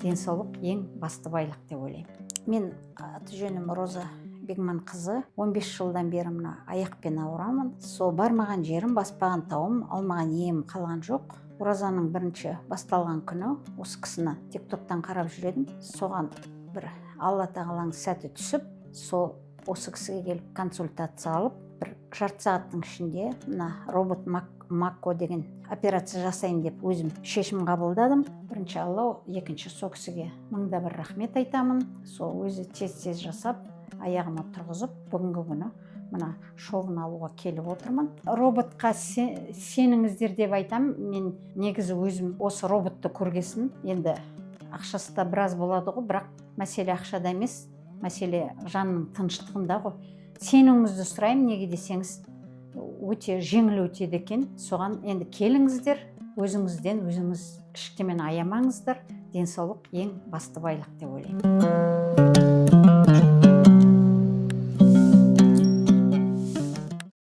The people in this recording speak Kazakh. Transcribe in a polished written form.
денсаулық ең басты байлық деп ойлаймын. Мен аты жөнім Роза Бегман қызы, 15 жылдан бері мына аяқпен ауырамын. Сол бармаған жерім, баспаған тауым, алмаған ем қалған жоқ. Оразаның бірінші басталған күні осы кісіні тиктоктан қарап жүредім. Соған бір Алла тағаланың сәті түсіп, осы кісіге келіп консультация алып, бір жарты сағаттың ішінде мына робот Макко деген операция жасайын деп өзім шешім қабылдадым. Бірінші Алла, екінші сол кісіге мыңда бір рахмет айтамын. Сол өзі тез жасап, аяғыма тұрғызып, бүгінгі күні мына шоуын алуға келіп отырмын. Роботқа сеніңіздер деп айтам. Мен негізі өзім осы роботты көргесін, енді ақшасы да біраз болады ғой, бірақ мәселе ақшада емес, мәселе жанның тыныштығында ғой. Сенуіңізді сұраймын, неге десеңіз, өте жеңіл өтеді екен. Соған енді келіңіздер, өзіңізден өзіңіз ештеңені аямаңыздар. Денсаулық ең басты байлық деп ойлаймын.